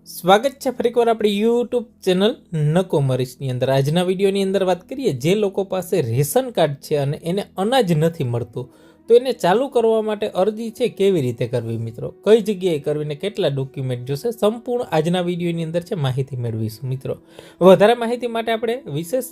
સ્વાગત છે ફરીકવાર આપણી યુટ્યુબ ચેનલ નકોમરીશની અંદર. આજના વિડીયોની અંદર વાત કરીએ જે લોકો પાસે રેશન કાર્ડ છે અને એને અનાજ નથી મળતું તો એને ચાલુ કરવા માટે અરજી છે કેવી રીતે કરવી મિત્રો, કઈ જગ્યાએ કરવી ને કેટલા ડોક્યુમેન્ટ જોશે, સંપૂર્ણ આજના વિડીયોની અંદર છે માહિતી મેળવીશું મિત્રો. વધારે માહિતી માટે આપણે વિશેષ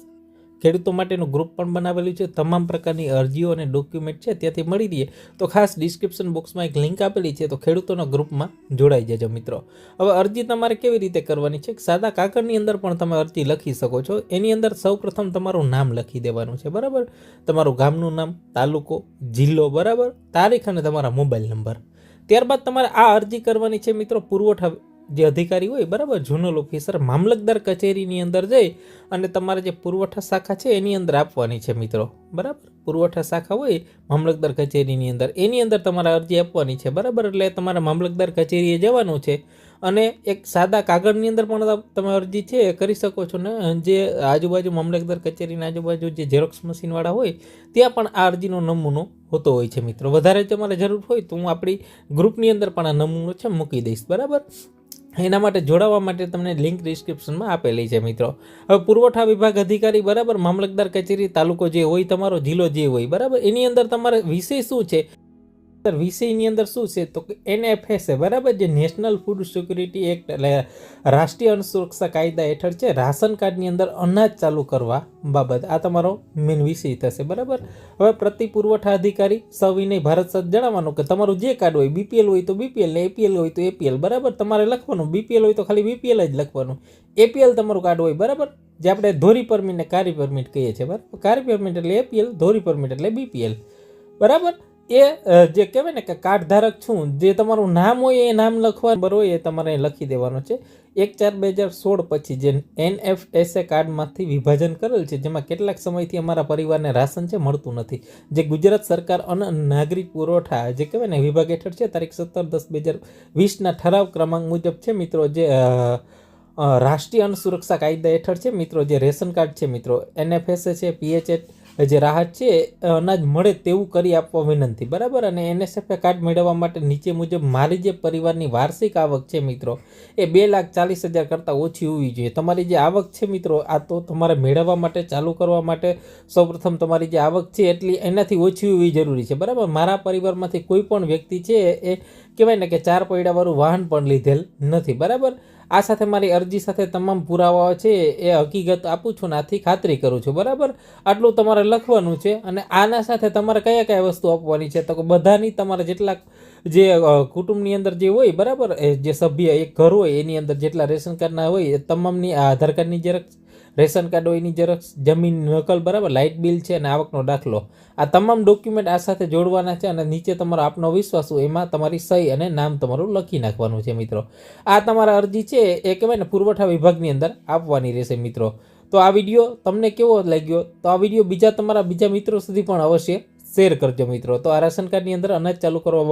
ખેડૂતો માટેનું ગ્રુપ પણ બનાવેલું છે. તમામ પ્રકારની અરજીઓ અને ડોક્યુમેન્ટ છે ત્યાંથી મળી રહીએ તો ખાસ ડિસ્ક્રિપ્શન બોક્સમાં એક લિંક આપેલી છે, તો ખેડૂતોના ગ્રુપમાં જોડાઈ જજો મિત્રો. હવે અરજી તમારે કેવી રીતે કરવાની છે, સાદા કાગળની અંદર પણ તમે અરજી લખી શકો છો. એની અંદર સૌપ્રથમ તમારું નામ લખી દેવાનું છે, બરાબર. તમારું ગામનું નામ, તાલુકો, જિલ્લો, બરાબર, તારીખ અને તમારા મોબાઈલ નંબર. ત્યારબાદ તમારે આ અરજી કરવાની છે મિત્રો પુરવઠા જે અધિકારી હોય, બરાબર, ઝોનલ ઓફિસર, મામલતદાર કચેરીની અંદર જઈ અને તમારે જે પુરવઠા શાખા છે એની અંદર આપવાની છે મિત્રો, બરાબર. પુરવઠા શાખા હોય મામલતદાર કચેરીની અંદર, એની અંદર તમારે અરજી આપવાની છે, બરાબર. એટલે તમારે મામલતદાર કચેરીએ જવાનું છે અને એક સાદા કાગળની અંદર પણ તમે અરજી છે એ કરી શકો છો ને. જે આજુબાજુ મામલતદાર કચેરીની આજુબાજુ જે ઝેરોક્સ મશીનવાળા હોય ત્યાં પણ આ અરજીનો નમૂનો હોતો હોય છે મિત્રો. વધારે તમારે જરૂર હોય તો હું આપણી ગ્રુપની અંદર પણ આ નમૂનો છે મૂકી દઈશ, બરાબર. એના માટે જોડાવા માટે તમને લિંક ડિસ્ક્રિપ્શનમાં આપેલી છે મિત્રો. હવે પુરવઠા વિભાગ અધિકારી, બરાબર, મામલતદાર કચેરી, તાલુકો જે હોય તમારો, જિલ્લો જે હોય, બરાબર, એની અંદર તમારે વિષય શું છે, વિષયની અંદર શું છે તો NFS, બરાબર, જે નેશનલ ફૂડ સિક્યુરિટી એક્ટ એટલે રાષ્ટ્રીય અન્ન સુરક્ષા કાયદા હેઠળ છે રાશન કાર્ડની અંદર અનાજ ચાલુ કરવા બાબત આ તમારો મેન વિષય થશે, બરાબર. હવે પ્રતિ પુરવઠા અધિકારી સવિનય ભારત સરકાર જણાવવાનું કે તમારું જે કાર્ડ હોય, BPL હોય તો BPL ને APL હોય તો APL, બરાબર. તમારે લખવાનું BPL હોય તો ખાલી BPL જ લખવાનું, APL તમારું કાર્ડ હોય, બરાબર, જે આપણે ધોરી પરમિટ ને કારી પરમિટ કહીએ છીએ, બરાબર. કારી પરમિટ એટલે APL, ધોરી પરમિટ એટલે BPL, બરાબર. એ જે કહેવાય ને કે કાર્ડ ધારક છું, જે તમારું નામ હોય એ નામ લખવાનું બરાબર હોય એ તમારે લખી દેવાનું છે. 1/4/2016 પછી જે NFSA કાર્ડમાંથી વિભાજન કરેલ છે, જેમાં કેટલાક સમયથી અમારા પરિવારને રાશન છે મળતું નથી, જે ગુજરાત સરકાર અન્ન નાગરિક પુરવઠા જે કહેવાય ને વિભાગ હેઠળ છે, તારીખ 17/10/2020 ઠરાવ ક્રમાંક મુજબ છે મિત્રો, જે રાષ્ટ્રીય અન્ન સુરક્ષા કાયદા હેઠળ છે મિત્રો, જે રેશન કાર્ડ છે મિત્રો, NFSA છે, PHS જે રાહત છે અનાજ મળે તેવું કરી આપવા વિનંતી, બરાબર. અને NSFA કાર્ડ મેળવવા માટે નીચે મુજબ મારી જે પરિવારની વાર્ષિક આવક છે મિત્રો એ 2,40,000 કરતાં ઓછી હોવી જોઈએ. તમારી જે આવક છે મિત્રો આ તો તમારે મેળવવા માટે, ચાલુ કરવા માટે સૌપ્રથમ તમારી જે આવક છે એટલી એનાથી ઓછી હોવી જરૂરી છે, બરાબર. મારા પરિવારમાંથી કોઈ પણ વ્યક્તિ છે એ કહેવાય ને કે 4 પૈડાવાળું વાહન પણ લીધેલ નથી, બરાબર. આ સાથે મારી અરજી સાથે તમામ પુરાવાઓ છે એ હકીકત આપું છું ને આથી ખાતરી કરું છું, બરાબર. આટલું તમારે લખવાનું છે. અને આના સાથે તમારે કયા કયા વસ્તુ આપવાની છે તો કે બધાની તમારે જેટલા જે કુટુંબની અંદર જે હોય, બરાબર, જે સભ્ય એક ઘર હોય એની અંદર જેટલા રેશન કાર્ડના હોય એ તમામની આધાર કાર્ડની ઝેરોક્ષ, રેશન કાર્ડ હોય એની ઝેરોક્ષ, જમીન નકલ, બરાબર, લાઇટ બિલ છે અને આવકનો દાખલો, આ તમામ ડોક્યુમેન્ટ આ સાથે જોડવાના છે. અને નીચે તમારો આપનો વિશ્વાસ હોય એમાં તમારી સહી અને નામ તમારું લખી નાખવાનું છે મિત્રો. આ તમારા અરજી છે એ કહેવાય ને પુરવઠા વિભાગની અંદર આપવાની રહેશે મિત્રો. તો આ વિડીયો તમને કેવો લાગ્યો તો આ વિડીયો તમારા બીજા મિત્રો સુધી પણ અવશ્ય શેર કરજો મિત્રો. તો આ રાશન કાર્ડની અંદર અનાજ ચાલુ કરવા